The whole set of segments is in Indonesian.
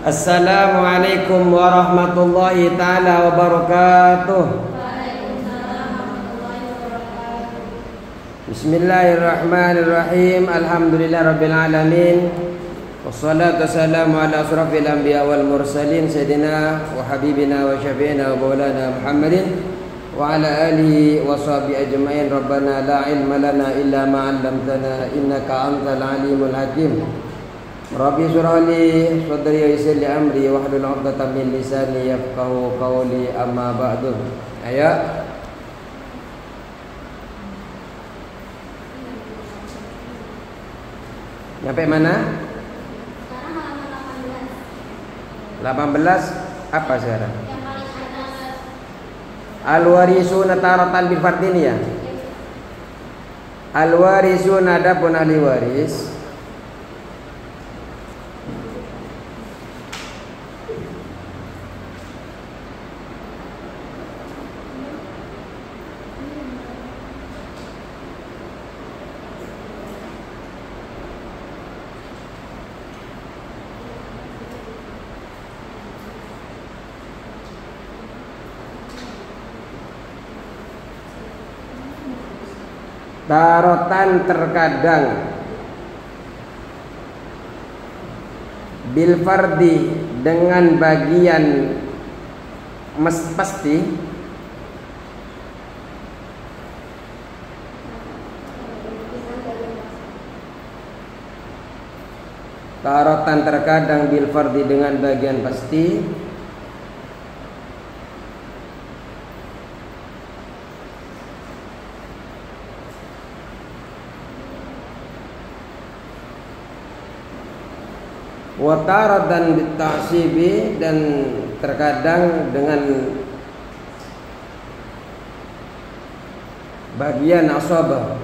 Assalamualaikum warahmatullahi ta'ala wabarakatuh. Bismillahirrahmanirrahim. Alhamdulillah rabbil alamin. Wassalatu wassalamu ala asrafil anbiya wal mursalin Sayyidina wa habibina wa syafi'ina wa maulana Muhammadin wa ala alihi wa sahbihi ajma'in. Rabbana la ilma lana illa ma 'allamtana innaka antal alimul hakim. Rabbi shrah li sadri wa yassir li amri wahlul 'uqdatam min lisani yafqahu qawli, amma ba'du. Ayo. Sampai mana? 18 apa sekarang? Al-warisuna taratan bil fardin ya. Al-warisuna adapun ahli waris. Tarotan terkadang bil fardi dengan bagian pasti, tarotan terkadang bil fardi dengan bagian pasti, wataratan bitasibi dan terkadang dengan bagian asabah.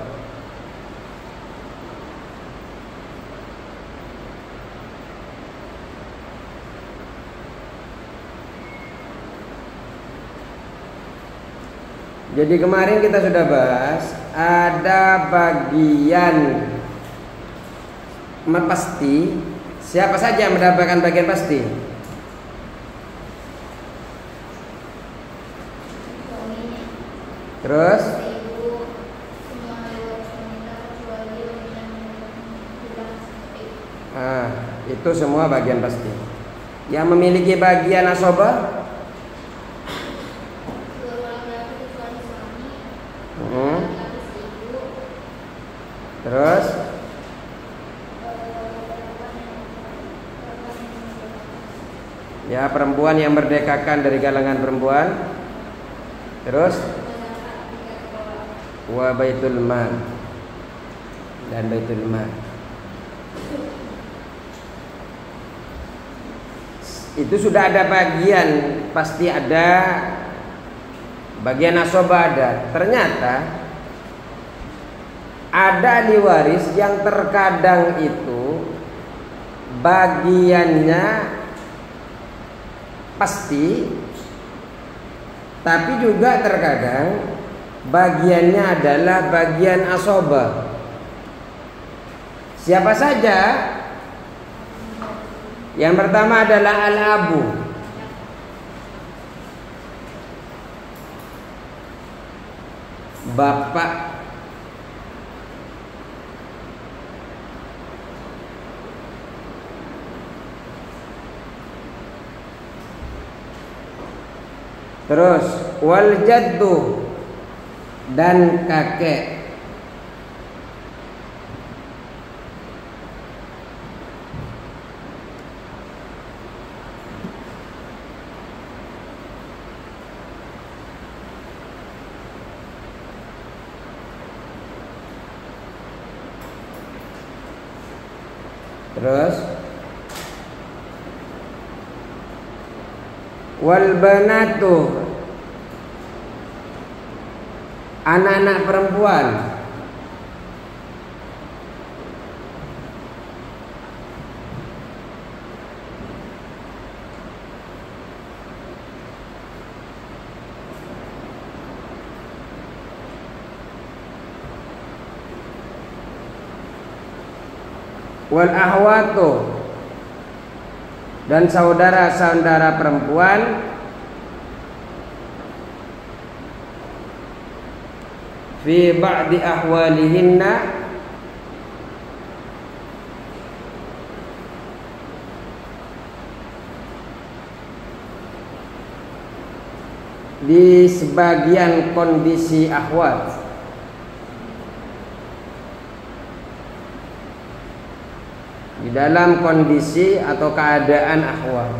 Jadi kemarin kita sudah bahas ada bagian pasti. Siapa saja yang mendapatkan bagian pasti? Terus itu semua bagian pasti. Yang memiliki bagian asabah terus ya, perempuan yang merdekakan dari kalangan perempuan. Terus wa baitul mal dan baitul mal. Itu sudah ada bagian, pasti ada bagian nasabah ada. Ternyata ada ahli waris yang terkadang itu bagiannya pasti, tapi juga terkadang bagiannya adalah bagian asabah. Siapa saja? Yang pertama adalah al-abu, bapak. Terus wal jaddu dan kakek. Terus wal banatu, anak-anak perempuan. wal ahwatu, dan saudara-saudara perempuan fi ba'di ahwalihinna di sebagian kondisi akhwat, di dalam kondisi atau keadaan akhwat.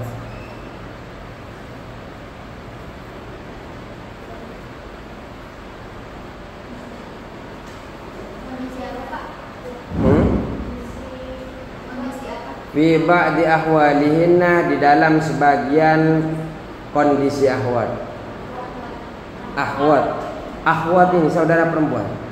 Fi ba'di ahwalihinna, di dalam sebagian kondisi akhwat. Akhwat ini saudara perempuan.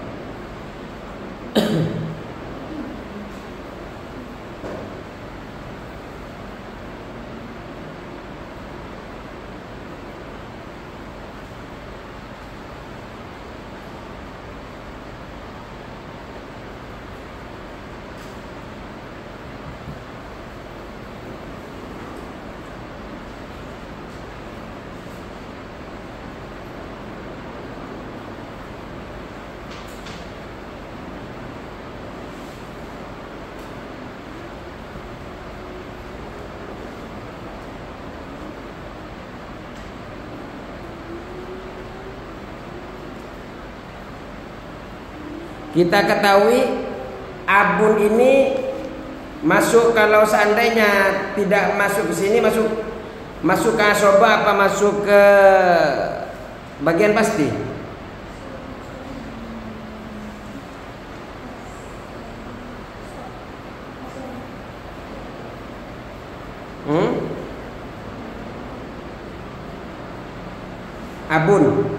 Kita ketahui abun ini masuk, kalau seandainya tidak masuk ke sini, masuk ke asoba apa masuk ke bagian pasti? Abun.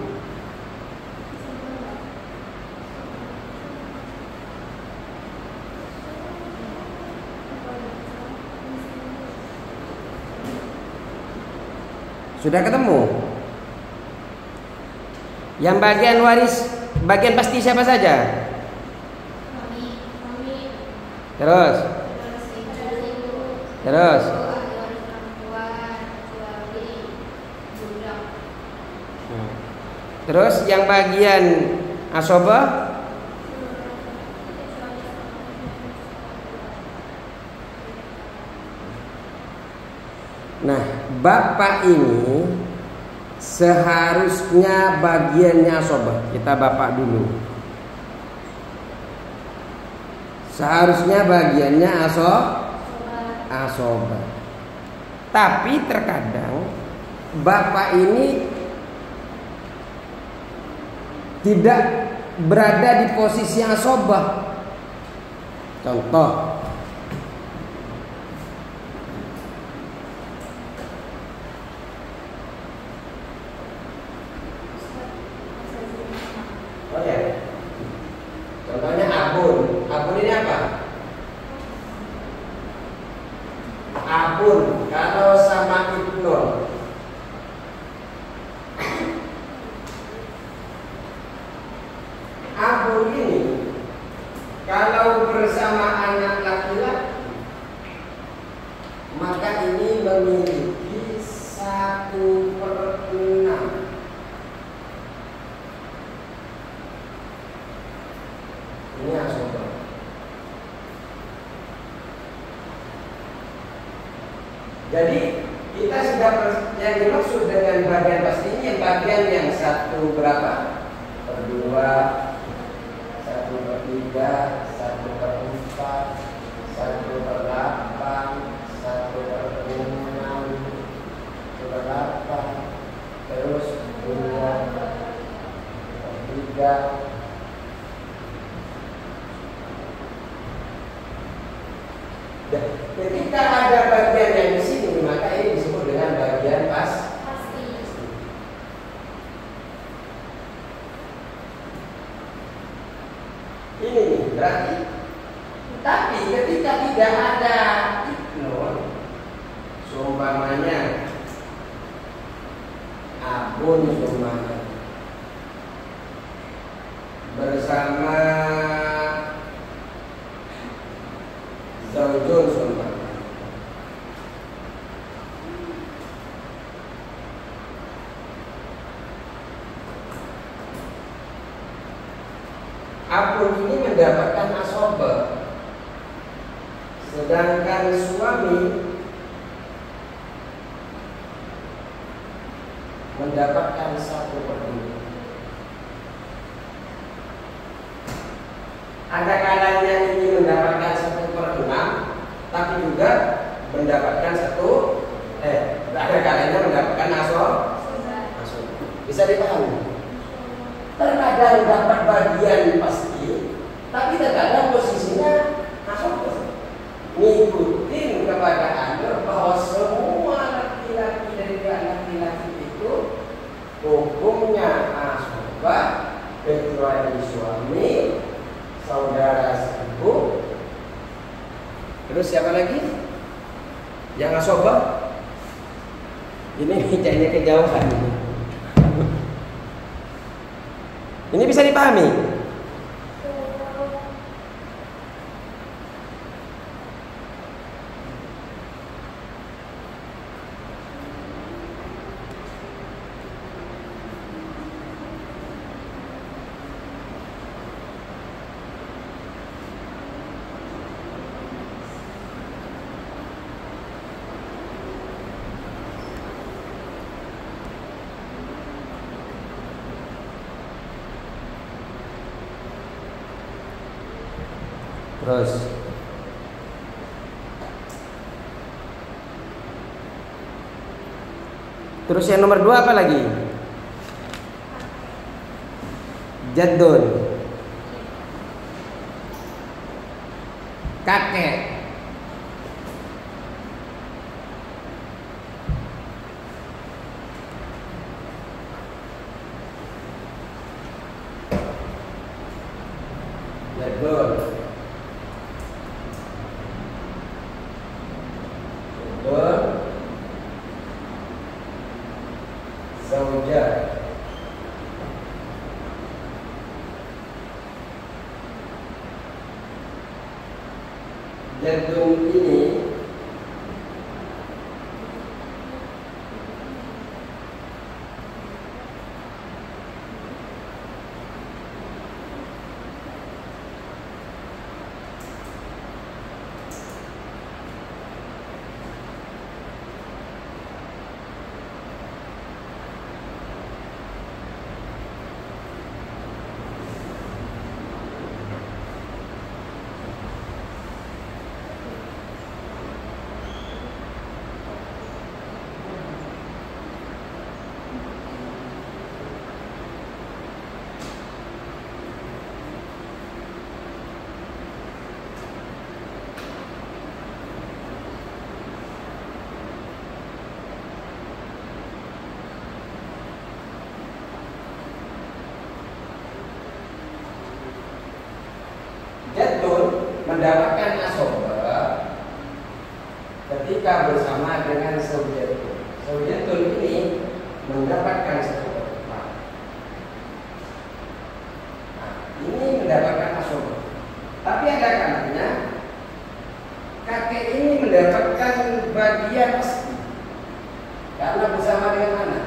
Sudah ketemu? Yang bagian waris, bagian pasti siapa saja? Terus? Terus? Terus yang bagian asoba? Nah, bapak ini seharusnya bagiannya asobah. Kita bapak dulu. Seharusnya bagiannya asobah. Tapi terkadang bapak ini tidak berada di posisi asobah. Contoh, contohnya abun. Abun ini apa? Abun kalau sama ibnun, abun ini kalau bersama anak laki-laki, maka ini memiliki 1/6. Ini asobah. Jadi kita sudah yang dimaksud dengan bagian pasti ini yang bagian yang 1 berapa? 1/2, 1/3, 1/4, 1/8, 1/6, 1/8, terus 2/3. Ketika ada bagian yang di sini, maka ini disebut dengan bagian pasti. Ini berarti. Tapi ketika tidak ada ibnun, seumpamanya abun seumpamanya bersama zaujun seumpamanya, Abun ini mendapatkan asoba, sedangkan suami mendapatkan 1/2. Ada kalanya ini mendapatkan 1/6, tapi juga mendapatkan ada kalanya mendapatkan asoba. Bisa dipahami? Terkadang dapat bagian pasti, tapi terkadang posisinya asoba. Ngikutin kepada Anda bahwa semua laki-laki dari pihak laki-laki itu hukumnya asoba kecuali suami, saudara ibu. Terus siapa lagi yang asoba? Ini kayaknya kejauhan ini. Ini bisa dipahami? Terus yang nomor 2 apa lagi? Jaddun, kakek. Jaddun, zauja. Jaddun ini mendapatkan asoba ketika bersama dengan zaujatun. Zaujatun ini mendapatkan 1/4. Nah, ini mendapatkan asoba. Tapi ada kalanya kakek ini mendapatkan bagian pasti karena bersama dengan anak.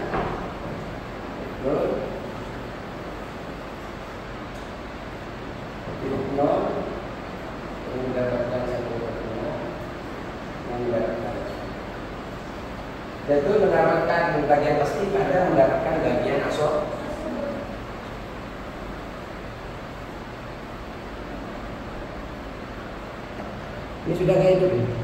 Dan itu mendapatkan bagian pasti, kadang mendapatkan bagian asoba. Ini sudah kayak itu.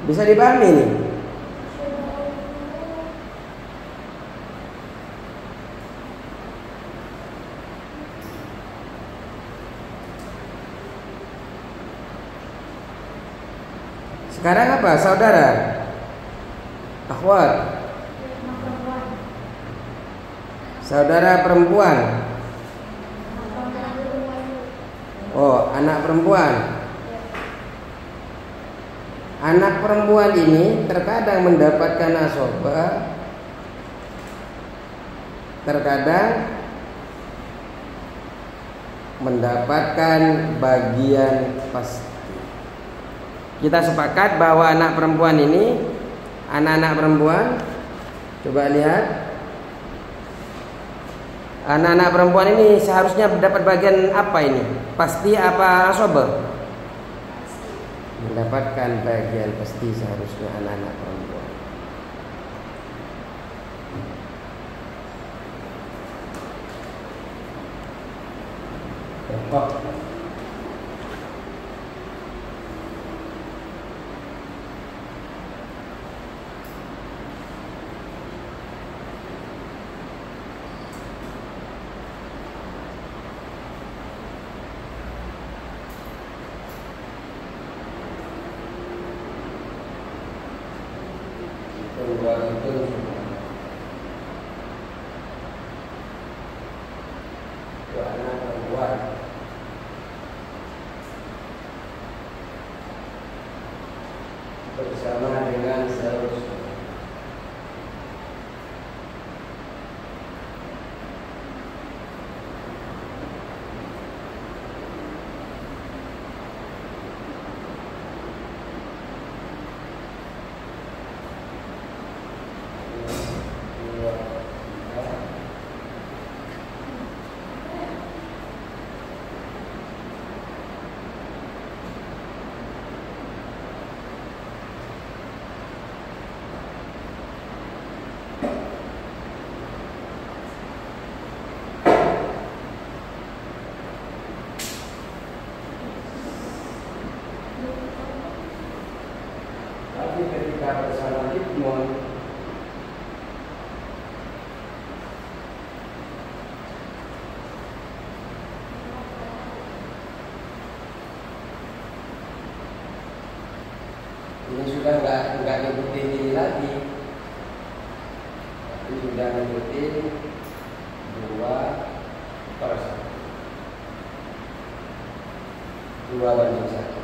Bisa dipahami ini? Sekarang apa? Saudara? Akhwat? Saudara perempuan? Oh, anak perempuan. Anak perempuan ini terkadang mendapatkan asoba terkadang mendapatkan bagian pasti. Kita sepakat bahwa anak perempuan ini, anak-anak perempuan, coba lihat, anak-anak perempuan ini seharusnya dapat bagian apa ini? Pasti apa asoba? Mendapatkan bagian pasti seharusnya anak-anak perempuan. Bersama dengan seharusnya. Ketika bersama Ibnu ini sudah nggak ngikutin ini lagi, tapi sudah ngikutin 2/1, 2/1.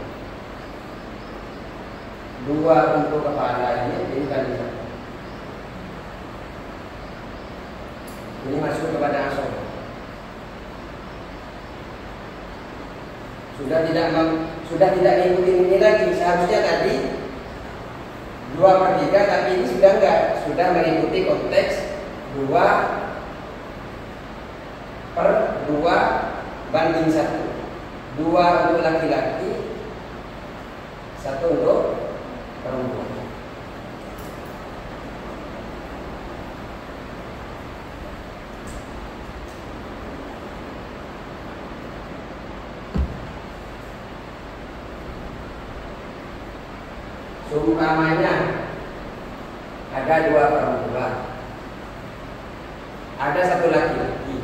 2 untuk kepala ini kali 1. Ini masuk kepada asal. Sudah tidak mengikuti ini lagi. Seharusnya tadi 2/3, tapi ini sudah enggak, sudah mengikuti konteks 2/2/1. 2 untuk laki-laki, 1 untuk perempuan. Seumpamanya ada 2 perempuan, ada 1 laki-laki,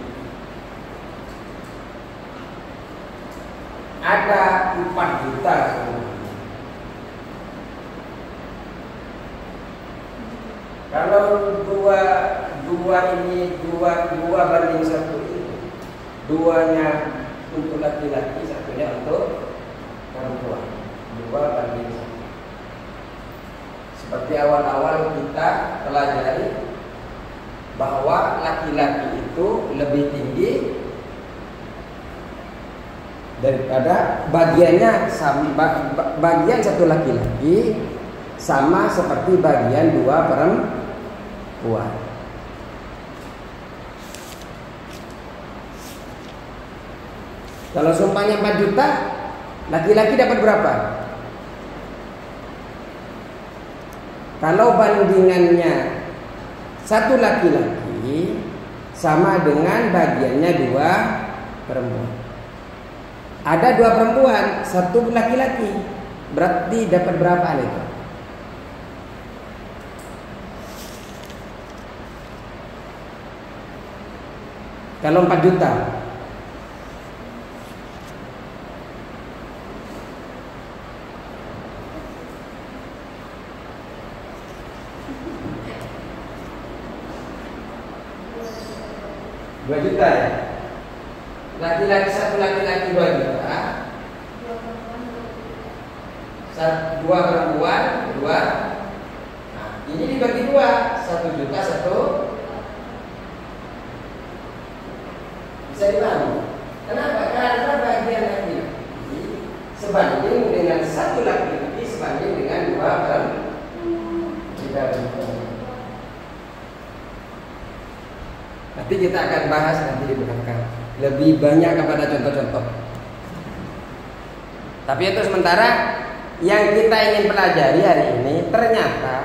ada 4 juta semuanya. Kalau 2/1 itu, 2-nya untuk laki-laki, 1-nya untuk perempuan. 2/1. Seperti awal-awal kita pelajari bahwa laki-laki itu lebih tinggi daripada bagiannya, bagian 1 laki-laki sama seperti bagian 2 perempuan. Kalau sumpahnya 4 juta, laki-laki dapat berapa? Kalau bandingannya 1 laki-laki sama dengan bagiannya 2 perempuan. Ada 2 perempuan, 1 laki-laki, berarti dapat berapa itu? Kalau 4 juta, Dua juta ya. Laki-laki 1 laki-laki 2 juta. 2 perempuan 2. Nah, ini dibagi 2, 1 juta 1. Bisa dipahami? Kenapa? Karena bagian laki-laki sebanding dengan satu laki-laki sebanding dengan dua perempuan. Nanti kita akan bahas nanti di belakang lebih banyak kepada contoh-contoh. Tapi itu sementara yang kita ingin pelajari hari ini, ternyata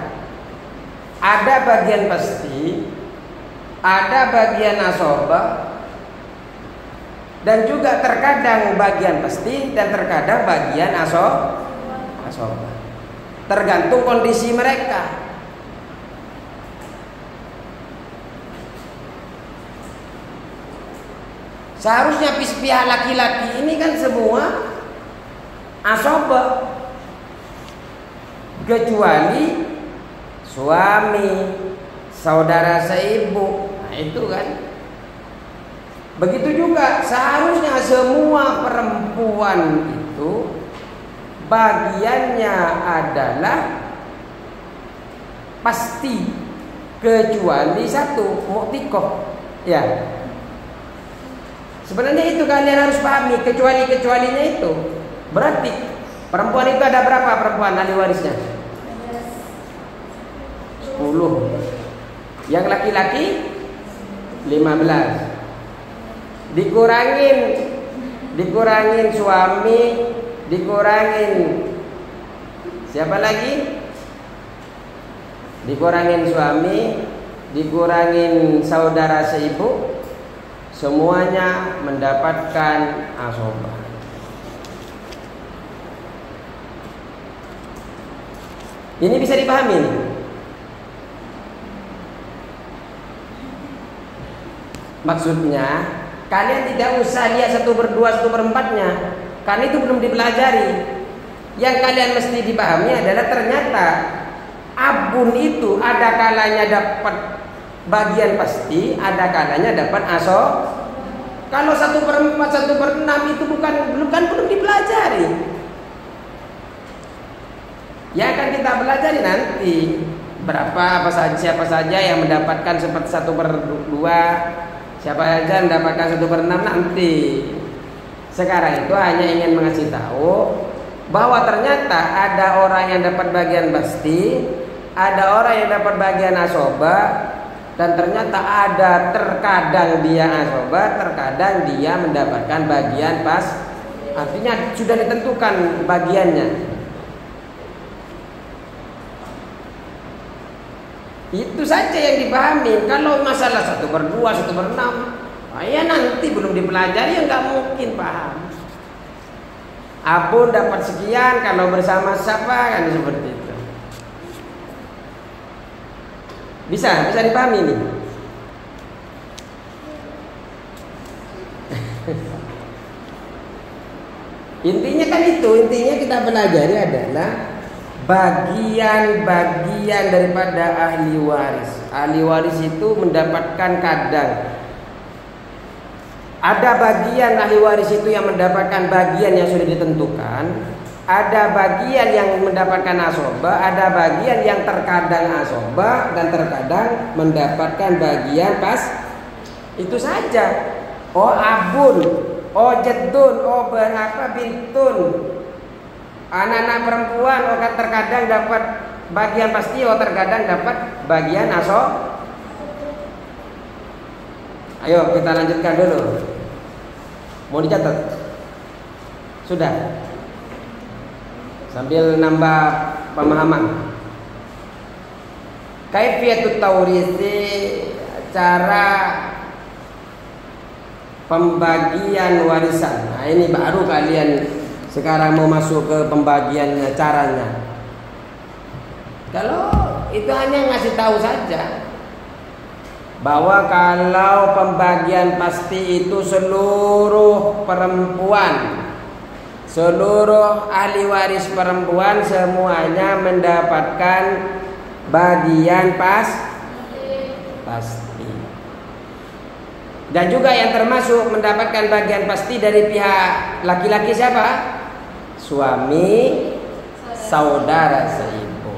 ada bagian pasti, ada bagian asobah, dan juga terkadang bagian pasti dan terkadang bagian asobah. Tergantung kondisi mereka. Seharusnya pihak laki-laki ini kan semua asobah, kecuali suami, saudara seibu. Nah itu kan. Begitu juga seharusnya semua perempuan itu bagiannya adalah pasti, kecuali satu, mu'tikoh. Ya. Sebenarnya itu kalian harus pahami, kecuali-kecualinya itu. Berarti perempuan itu ada berapa perempuan ahli warisnya? 10. Yang laki-laki 15. Dikurangin suami, dikurangin siapa lagi? Dikurangin suami, dikurangin saudara seibu, semuanya mendapatkan asobah. Ini bisa dipahami nih. Maksudnya kalian tidak usah lihat 1/2, 1/4-nya, karena itu belum dipelajari. Yang kalian mesti dipahami adalah ternyata abun itu ada kalanya dapat bagian pasti, ada kalanya dapat Kalau 1/4, 1/6 itu belum dipelajari. Ya akan kita pelajari nanti siapa saja yang mendapatkan seperti 1/2, siapa saja mendapatkan 1/6 nanti. Sekarang itu hanya ingin mengasih tahu bahwa ternyata ada orang yang dapat bagian pasti, ada orang yang dapat bagian asobah, dan ternyata ada terkadang dia asobah, terkadang dia mendapatkan bagian pas. Artinya sudah ditentukan bagiannya. Itu saja yang dipahami. Kalau masalah 1/2, 1/6, ya nanti belum dipelajari ya nggak mungkin paham. Abun dapat sekian kalau bersama siapa kan seperti itu. Bisa dipahami nih. Intinya kita pelajari adalah bagian-bagian daripada ahli waris. Ahli waris itu mendapatkan kadang. Ada bagian ahli waris itu yang mendapatkan bagian yang sudah ditentukan. Ada bagian yang mendapatkan asobah, ada bagian yang terkadang asobah dan terkadang mendapatkan bagian pas. Itu saja. Oh abun, oh jeddun, oh bintun. Anak-anak perempuan terkadang dapat bagian pasti, terkadang dapat bagian asobah. Ayo kita lanjutkan dulu. Mau dicatat? Sudah. Sambil nambah pemahaman. Kaifiyatut taurisi, cara pembagian warisan. Nah, ini baru kalian sekarang mau masuk ke pembagiannya, caranya. Kalau itu hanya ngasih tahu saja bahwa kalau pembagian pasti itu seluruh perempuan, seluruh ahli waris perempuan semuanya mendapatkan bagian pasti. Dan juga yang termasuk mendapatkan bagian pasti dari pihak laki-laki siapa? Suami, saudara seibu.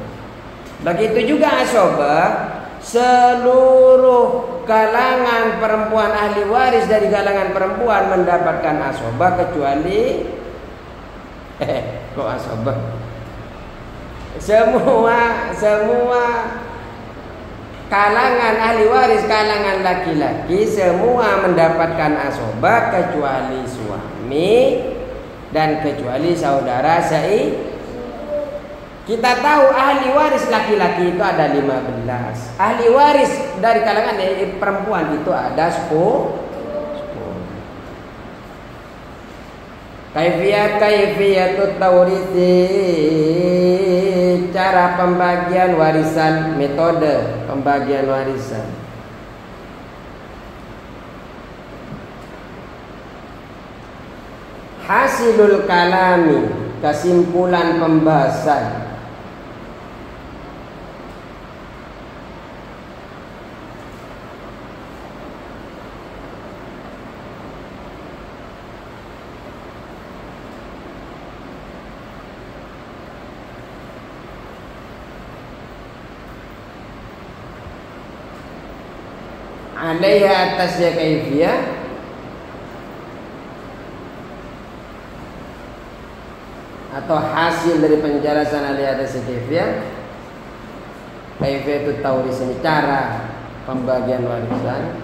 Begitu juga asobah, seluruh kalangan perempuan ahli waris dari kalangan perempuan mendapatkan asobah kecuali kok asobah? Semua kalangan ahli waris, kalangan laki-laki semua mendapatkan asobah kecuali suami dan kecuali saudara Kita tahu ahli waris laki-laki itu ada 15. Ahli waris dari kalangan perempuan itu ada 10. Kaifiyatut taurisi, cara pembagian warisan, metode pembagian warisan. Hasilul kalami, kesimpulan pembahasan. Alaiha atasnya kaifiyah atau hasil dari penjelasan alaiha atasnya kaifiyah. Kaifiyah itu tauris, ini cara pembagian warisan,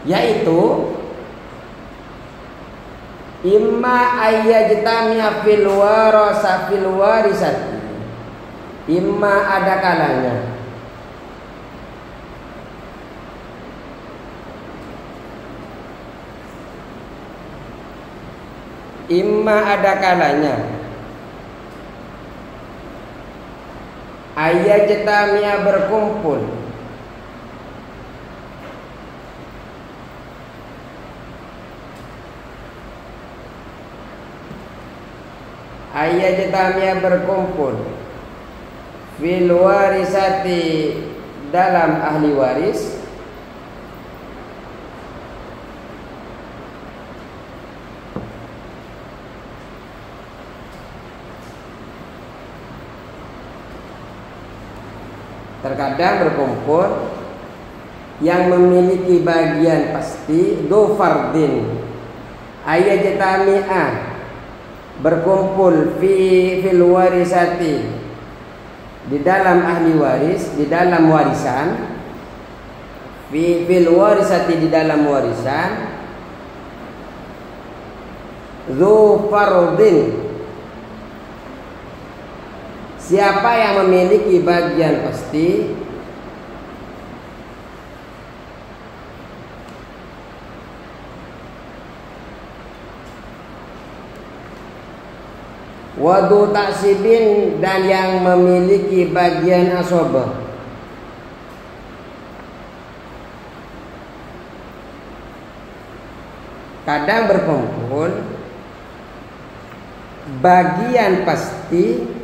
yaitu imma ayyajtami'a fil warasa fil warisati, imma ada kalanya ayyajtami'a berkumpul fil warisati dalam ahli waris terkadang berkumpul yang memiliki bagian pasti do fardin ayyajtami'a berkumpul fil warisati di dalam ahli waris, di dalam warisan, fil warisati di dalam warisan, dzu fardin siapa yang memiliki bagian pasti wadu taksibin dan yang memiliki bagian asobah. Kadang berkumpul bagian pasti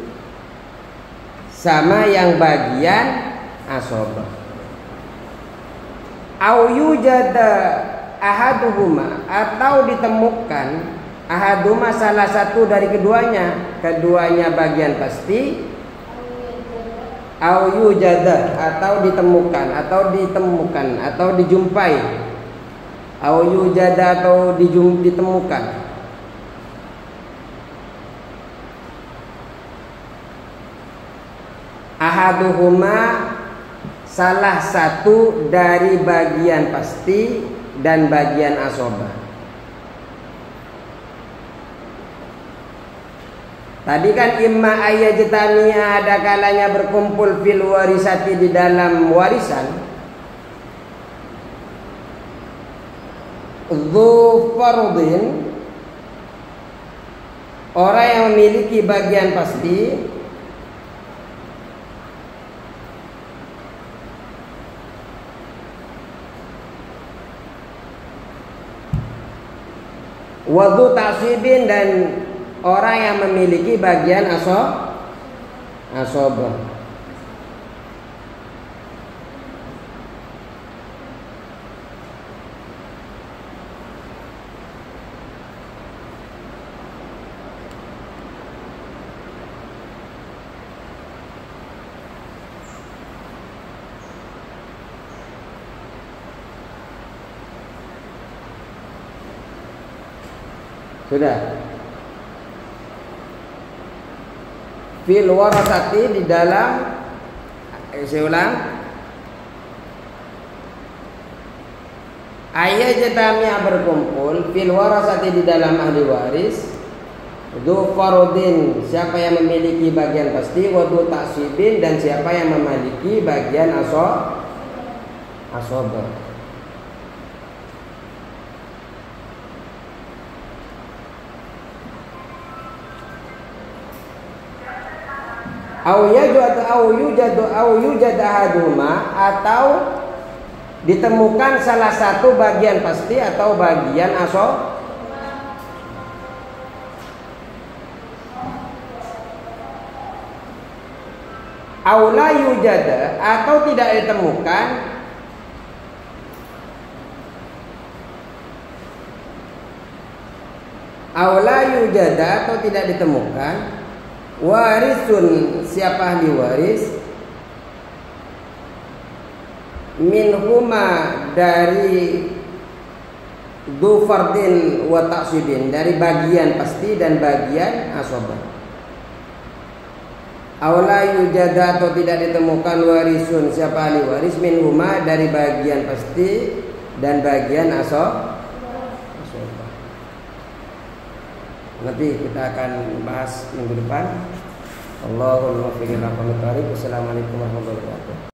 sama yang bagian asobah. Au yujada ahaduhuma atau ditemukan ahaduma salah satu dari keduanya bagian pasti, au yujada atau ditemukan atau dijumpai, au yujada atau ditemukan ahaduhuma salah satu dari bagian pasti dan bagian asobah. Tadi kan imma ayyajtami'a ada kalanya berkumpul fil warisati di dalam warisan, dzu fardin orang yang memiliki bagian pasti, wadu taksibin dan orang yang memiliki bagian asobah. Sudah. Fil warasati di dalam, saya ulang, ayat jatamiah berkumpul fil warasati di dalam ahli waris, du farudin siapa yang memiliki bagian pasti, wa du taksibin dan siapa yang memiliki bagian asoba. Au yujad ahaduma, atau ditemukan salah satu bagian pasti atau bagian asob. Au la yujad, atau tidak ditemukan au la yujad, atau tidak ditemukan warisun siapa ahli waris, minhuma dari du fardin wa taksibin, dari bagian pasti dan bagian asobah. Aula yujada, atau tidak ditemukan warisun siapa ahli waris, minhuma dari bagian pasti dan bagian asobah. Nanti kita akan bahas minggu depan. Allahumma muwaffiq ila aqwamit thoriq. Wassalamualaikum warahmatullahi wabarakatuh.